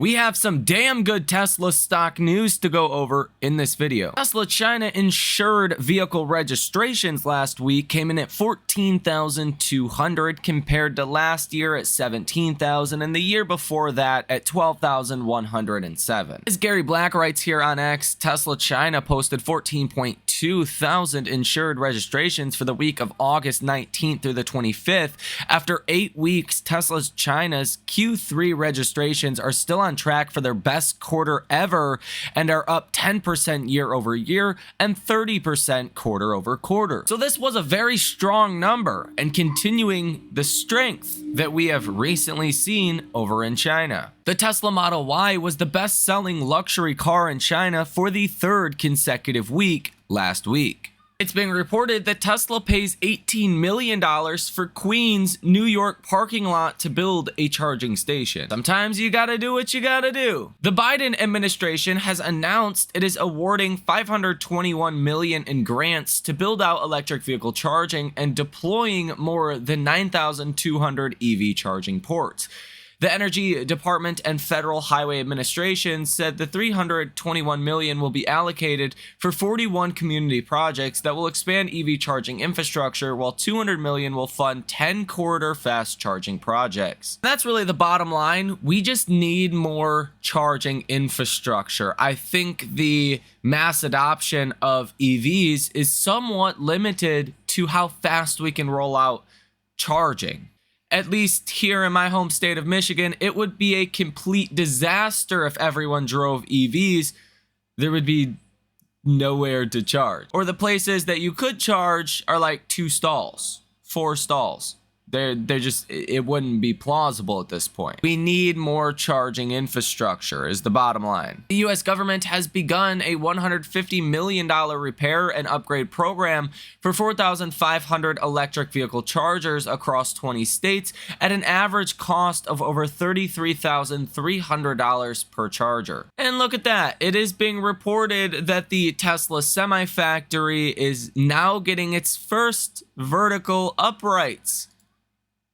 We have some damn good Tesla stock news to go over in this video. Tesla China insured vehicle registrations last week came in at 14,200 compared to last year at 17,000 and the year before that at 12,107. As Gary Black writes here on X, Tesla China posted 14.2 thousand insured registrations for the week of August 19th through the 25th. After 8 weeks, Tesla China's Q3 registrations are still on track for their best quarter ever and are up 10% year over year and 30% quarter over quarter. So this was a very strong number and continuing the strength that we have recently seen over in China. The Tesla Model Y was the best-selling luxury car in China for the third consecutive week last week. It's being reported that Tesla pays $18 million for Queens, New York parking lot to build a charging station. Sometimes you gotta do what you gotta do. The Biden administration has announced it is awarding $521 million in grants to build out electric vehicle charging and deploying more than 9,200 EV charging ports. The Energy Department and Federal Highway Administration said the $321 million will be allocated for 41 community projects that will expand EV charging infrastructure, while $200 million will fund 10 corridor fast charging projects. That's really the bottom line. We just need more charging infrastructure. I think the mass adoption of EVs is somewhat limited to how fast we can roll out charging. At least here in my home state of Michigan, it would be a complete disaster if everyone drove EVs. There would be nowhere to charge. Or the places that you could charge are like 2 stalls, 4 stalls. They're just, it wouldn't be plausible at this point. We need more charging infrastructure is the bottom line. The US government has begun a $150 million repair and upgrade program for 4,500 electric vehicle chargers across 20 states at an average cost of over $33,300 per charger. And look at that. It is being reported that the Tesla Semi-Factory is now getting its first vertical uprights.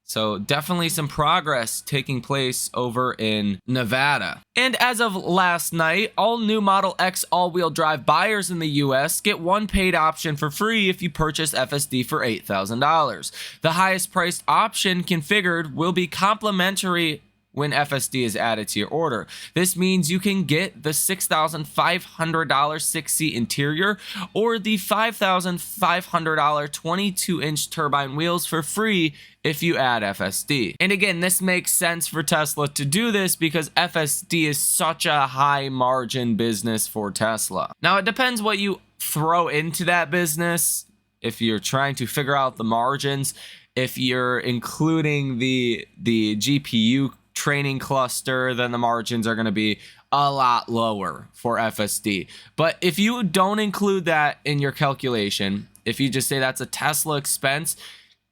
So definitely some progress taking place over in Nevada. And as of last night, all new Model X all-wheel drive buyers in the US get one paid option for free if you purchase FSD for $8,000. The highest priced option configured will be complimentary when FSD is added to your order. This means you can get the $6,500 6-seat interior or the $5,500 22-inch turbine wheels for free if you add FSD. And again, this makes sense for Tesla to do this because FSD is such a high margin business for Tesla. Now, it depends what you throw into that business. If you're trying to figure out the margins, if you're including the GPU training cluster, then the margins are going to be a lot lower for FSD. But if you don't include that in your calculation, if you just say that's a Tesla expense,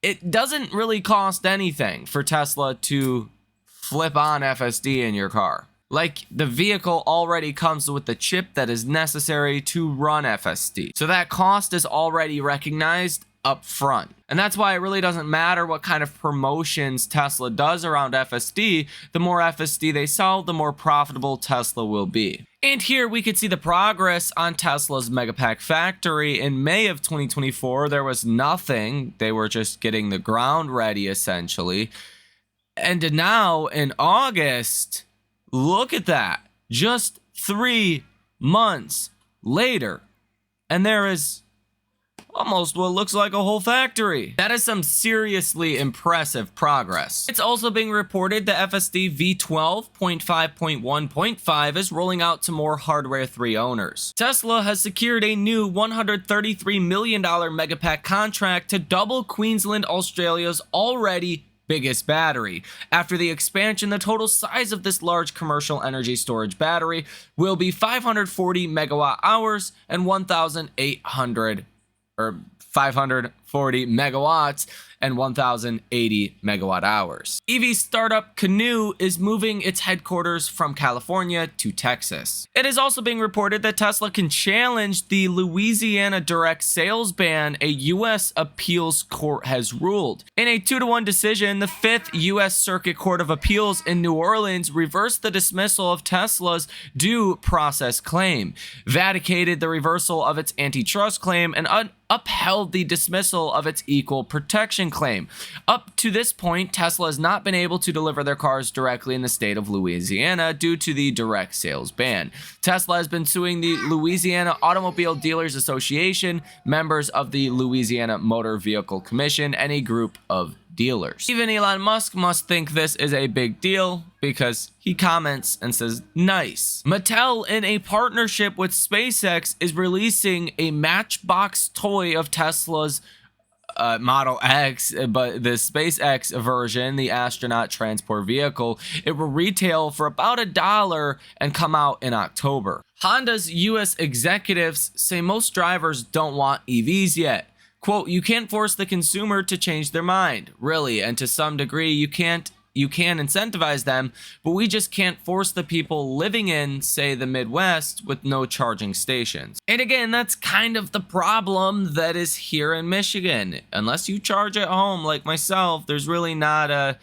it doesn't really cost anything for Tesla to flip on FSD in your car. Like, the vehicle already comes with the chip that is necessary to run FSD. So that cost is already recognized up front. And that's why it really doesn't matter what kind of promotions Tesla does around FSD. The more FSD they sell, the more profitable Tesla will be. And here we could see the progress on Tesla's Megapack factory. In May of 2024, there was nothing. They were just getting the ground ready, essentially. And now in August, look at that. Just 3 months later, and there is almost what looks like a whole factory. That is some seriously impressive progress. It's also being reported that FSD v12.5.1.5 is rolling out to more Hardware 3 owners. Tesla has secured a new $133 million Megapack contract to double Queensland, Australia's already biggest battery. After the expansion, the total size of this large commercial energy storage battery will be 540 megawatt hours and 540 megawatts, and 1,080 megawatt hours. EV startup Canoo is moving its headquarters from California to Texas. It is also being reported that Tesla can challenge the Louisiana direct sales ban a U.S. appeals court has ruled. In a 2-to-1 decision, the 5th U.S. Circuit Court of Appeals in New Orleans reversed the dismissal of Tesla's due process claim, vacated the reversal of its antitrust claim, and upheld the dismissal of its equal protection claim. Up to this point, Tesla has not been able to deliver their cars directly in the state of Louisiana due to the direct sales ban. Tesla has been suing the Louisiana Automobile Dealers Association, members of the Louisiana Motor Vehicle Commission, and a group of dealers. Even Elon Musk must think this is a big deal because he comments and says, nice. Mattel, in a partnership with SpaceX, is releasing a Matchbox toy of Tesla's Model X, but the SpaceX version, the astronaut transport vehicle, it will retail for about $1 and come out in October. Honda's US executives say most drivers don't want EVs yet. Quote, you can't force the consumer to change their mind, really, and to some degree you can incentivize them, but we just can't force the people living in, say, the Midwest with no charging stations. And again, that's kind of the problem that is here in Michigan. Unless you charge at home like myself, there's really not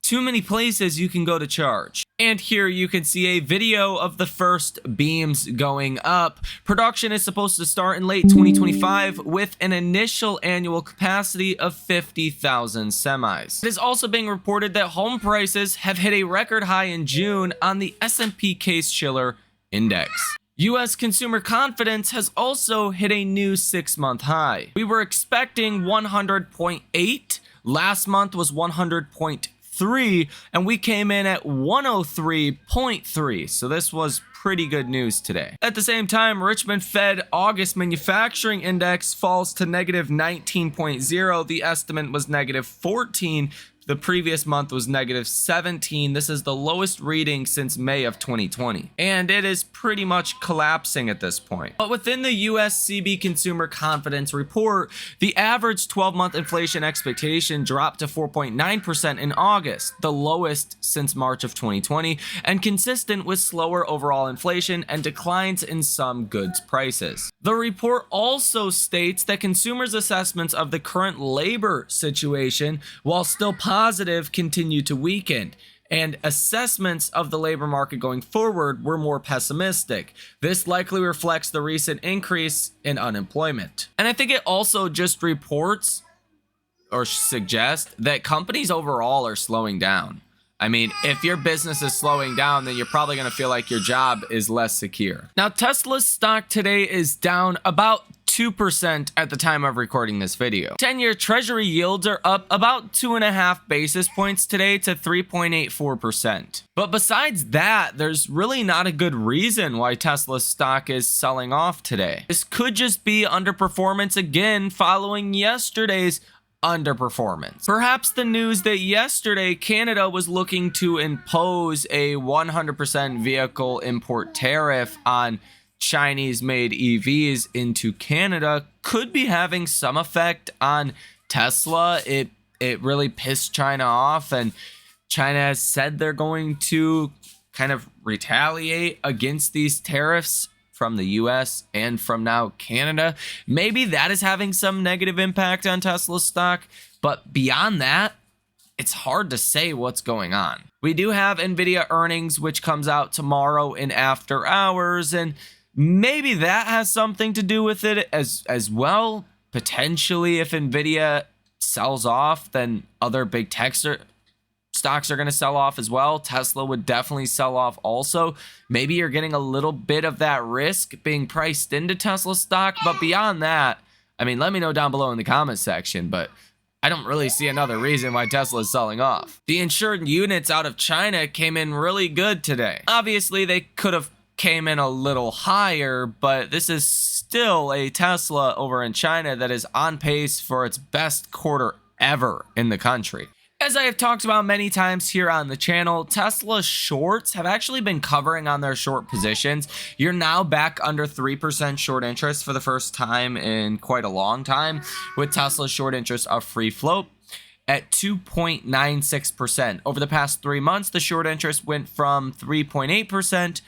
too many places you can go to charge. And here you can see a video of the first beams going up. Production is supposed to start in late 2025 with an initial annual capacity of 50,000 semis. It is also being reported that home prices have hit a record high in June on the S&P Case-Shiller Index. U.S. consumer confidence has also hit a new 6-month high. We were expecting 100.8. Last month was 100.3, and we came in at 103.3, so this was pretty good news today. At the same time, Richmond Fed August Manufacturing Index falls to negative 19.0. The estimate was negative 14. The previous month was negative 17. This is the lowest reading since May of 2020. And it is pretty much collapsing at this point. But within the USCB Consumer Confidence Report, the average 12-month inflation expectation dropped to 4.9% in August, the lowest since March of 2020, and consistent with slower overall inflation and declines in some goods prices. The report also states that consumers' assessments of the current labor situation, while still positive, continue to weaken, and assessments of the labor market going forward were more pessimistic. This likely reflects the recent increase in unemployment. And I think it also just reports or suggests that companies overall are slowing down. I mean, if your business is slowing down, then you're probably going to feel like your job is less secure. Now, Tesla's stock today is down about 2% at the time of recording this video. 10-year treasury yields are up about 2.5 basis points today to 3.84%. But besides that, there's really not a good reason why Tesla's stock is selling off today. This could just be underperformance again following yesterday's underperformance. Perhaps the news that yesterday Canada was looking to impose a 100% vehicle import tariff on Chinese-made EVs into Canada could be having some effect on Tesla. It really pissed China off, and China has said they're going to kind of retaliate against these tariffs from the US and from now Canada. Maybe that is having some negative impact on Tesla's stock, but beyond that, it's hard to say what's going on. We do have Nvidia earnings, which comes out tomorrow in after hours, and maybe that has something to do with it as well. Potentially, if Nvidia sells off, then other big tech stocks are going to sell off as well. Tesla would definitely sell off also. Maybe you're getting a little bit of that risk being priced into Tesla stock, but beyond that, I mean, let me know down below in the comments section, but I don't really see another reason why Tesla is selling off. The insured units out of China came in really good today. Obviously, they could have came in a little higher, but this is still a Tesla over in China that is on pace for its best quarter ever in the country. As I have talked about many times here on the channel, Tesla shorts have actually been covering on their short positions. You're now back under 3% short interest for the first time in quite a long time, with Tesla's short interest of free float at 2.96%. Over the past 3 months, the short interest went from 3.8%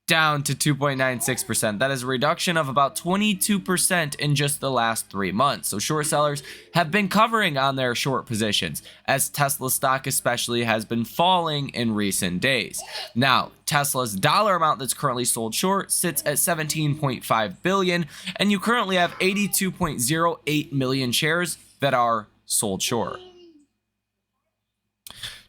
down to 2.96%. That is a reduction of about 22% in just the last 3 months. So short sellers have been covering on their short positions, as Tesla stock especially has been falling in recent days. Now, Tesla's dollar amount that's currently sold short sits at 17.5 billion, and you currently have 82.08 million shares that are sold short.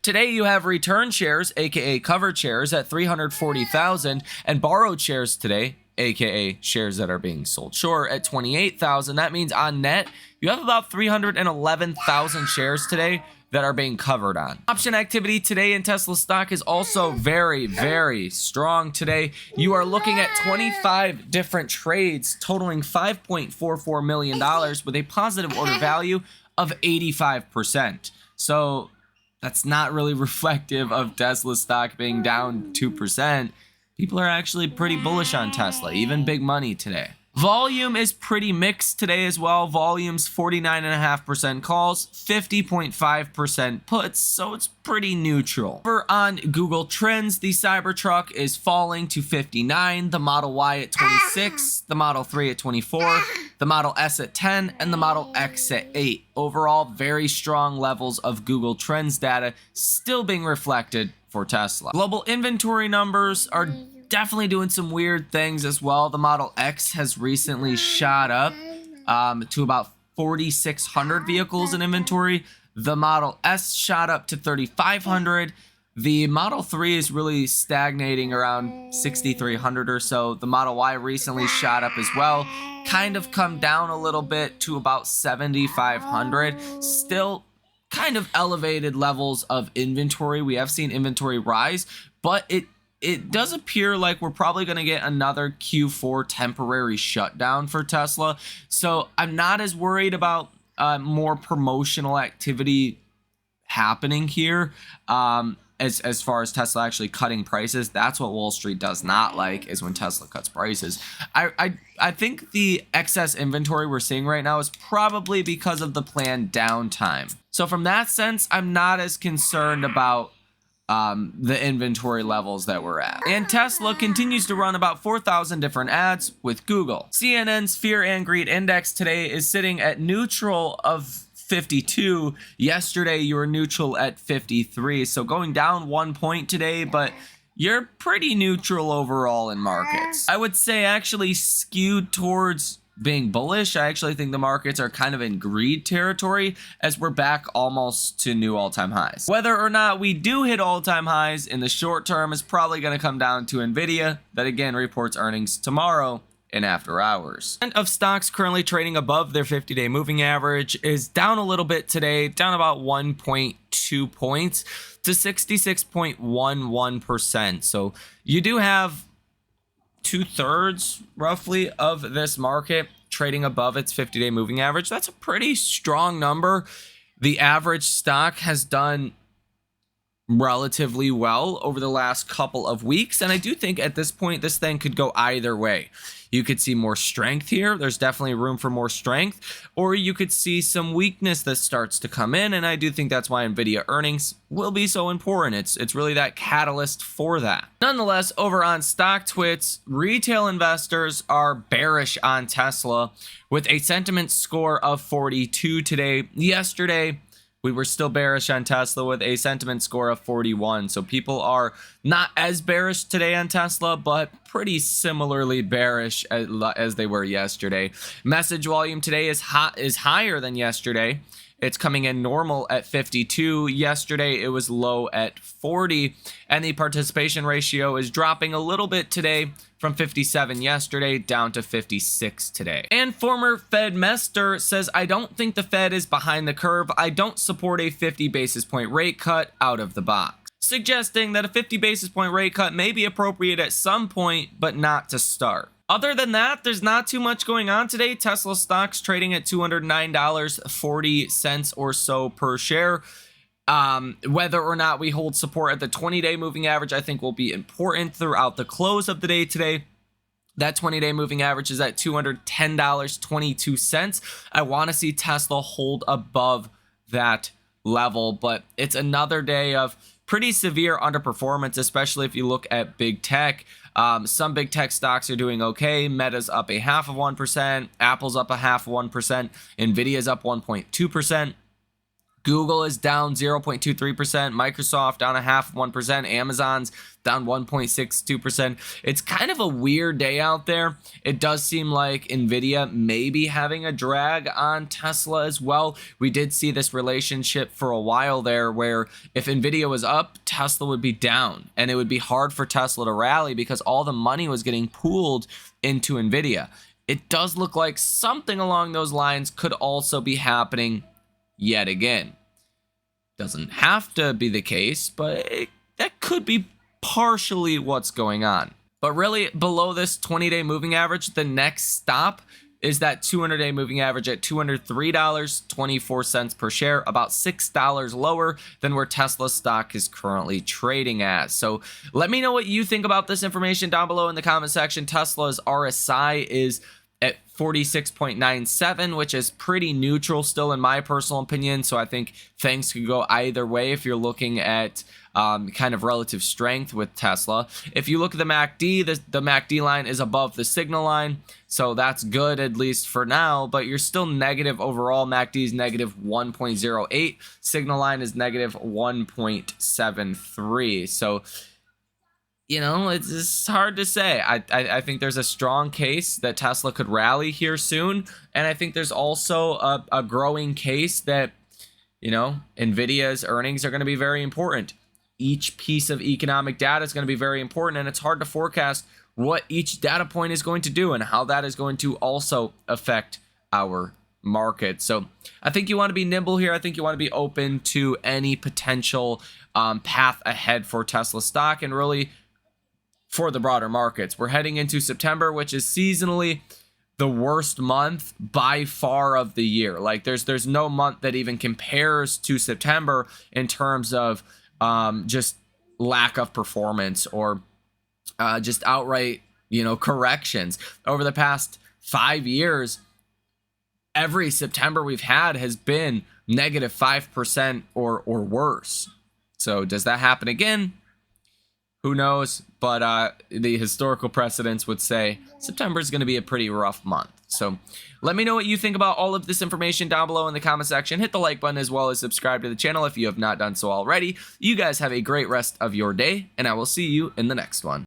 Today, you have return shares, aka covered shares, at 340,000, and borrowed shares today, aka shares that are being sold short, at 28,000. That means on net, you have about 311,000 shares today that are being covered on. Option activity today in Tesla stock is also very, very strong today. You are looking at 25 different trades totaling $5.44 million with a positive order value of 85%. So that's not really reflective of Tesla stock being down 2%. People are actually pretty bullish on Tesla, even big money today. Volume is pretty mixed today as well. Volume's 49.5% calls, 50.5% puts, so it's pretty neutral. Over on Google Trends, the Cybertruck is falling to 59, the Model Y at 26, the Model 3 at 24, the Model S at 10, and the Model X at 8. Overall, very strong levels of Google Trends data still being reflected for Tesla. Global inventory numbers are definitely doing some weird things as well. The Model X has recently shot up to about 4,600 vehicles in inventory. The Model S shot up to 3,500. The Model 3 is really stagnating around 6,300 or so. The Model Y recently shot up as well, kind of come down a little bit to about 7,500. Still kind of elevated levels of inventory. We have seen inventory rise, but it does appear like we're probably going to get another Q4 temporary shutdown for Tesla. So I'm not as worried about more promotional activity happening here as far as Tesla actually cutting prices. That's what Wall Street does not like, is when Tesla cuts prices. I think the excess inventory we're seeing right now is probably because of the planned downtime. So from that sense, I'm not as concerned about the inventory levels that we're at. And Tesla continues to run about 4,000 different ads with Google. CNN's Fear and Greed Index today is sitting at neutral of 52. Yesterday, you were neutral at 53. So going down 1 point today, but you're pretty neutral overall in markets. I would say actually skewed towards being bullish. I actually think the markets are kind of in greed territory, as we're back almost to new all-time highs. Whether or not we do hit all-time highs in the short term is probably going to come down to Nvidia, that again reports earnings tomorrow in after hours. And of stocks currently trading above their 50-day moving average is down a little bit today, down about 1.2 points to 66.11%. So you do have 2/3 roughly of this market trading above its 50-day moving average. That's a pretty strong number. The average stock has done relatively well over the last couple of weeks, and I do think at this point this thing could go either way. You could see more strength here. There's definitely room for more strength, or you could see some weakness that starts to come in, and I do think that's why Nvidia earnings will be so important. It's really that catalyst for that. Nonetheless, over on StockTwits, retail investors are bearish on Tesla with a sentiment score of 42 today. Yesterday, we were still bearish on Tesla with a sentiment score of 41. So people are not as bearish today on Tesla, but pretty similarly bearish as they were yesterday. Message volume today is higher than yesterday. It's coming in normal at 52. Yesterday, it was low at 40. And the participation ratio is dropping a little bit today from 57 yesterday down to 56 today. And former Fed Mester says, I don't think the Fed is behind the curve. I don't support a 50 basis point rate cut out of the box, suggesting that a 50 basis point rate cut may be appropriate at some point, but not to start. Other than that, there's not too much going on today. Tesla stock's trading at $209.40 or so per share. Whether or not we hold support at the 20-day moving average, I think will be important throughout the close of the day today. That 20-day moving average is at $210.22. I want to see Tesla hold above that level, but it's another day of pretty severe underperformance, especially if you look at big tech. Some big tech stocks are doing okay. Meta's up 0.5%, Apple's up 0.5%, Nvidia's up 1.2%. Google is down 0.23%, Microsoft down 0.5%, Amazon's down 1.62%. It's kind of a weird day out there. It does seem like Nvidia may be having a drag on Tesla as well. We did see this relationship for a while there where if Nvidia was up, Tesla would be down, and it would be hard for Tesla to rally because all the money was getting pooled into Nvidia. It does look like something along those lines could also be happening yet again. Doesn't have to be the case, but that could be partially what's going on. But really, below this 20-day moving average, the next stop is that 200-day moving average at $203.24 per share, about $6 lower than where Tesla stock is currently trading at. So let me know what you think about this information down below in the comment section. Tesla's RSI is at 46.97, which is pretty neutral still in my personal opinion. So I think things could go either way if you're looking at kind of relative strength with Tesla. If you look at the MACD, the MACD line is above the signal line. So that's good, at least for now, but you're still negative overall. MACD is negative 1.08. Signal line is negative 1.73. So you know, it's hard to say. I think there's a strong case that Tesla could rally here soon. And I think there's also a growing case that, you know, Nvidia's earnings are going to be very important. Each piece of economic data is going to be very important. And it's hard to forecast what each data point is going to do and how that is going to also affect our market. So I think you want to be nimble here. I think you want to be open to any potential path ahead for Tesla stock and really for the broader markets. We're heading into September, which is seasonally the worst month by far of the year. Like there's no month that even compares to September in terms of just lack of performance or just outright, you know, corrections. Over the past 5 years, every September we've had has been negative 5% or worse. So does that happen again? Who knows? But the historical precedents would say September is going to be a pretty rough month. So let me know what you think about all of this information down below in the comment section. Hit the like button as well as subscribe to the channel if you have not done so already. You guys have a great rest of your day, and I will see you in the next one.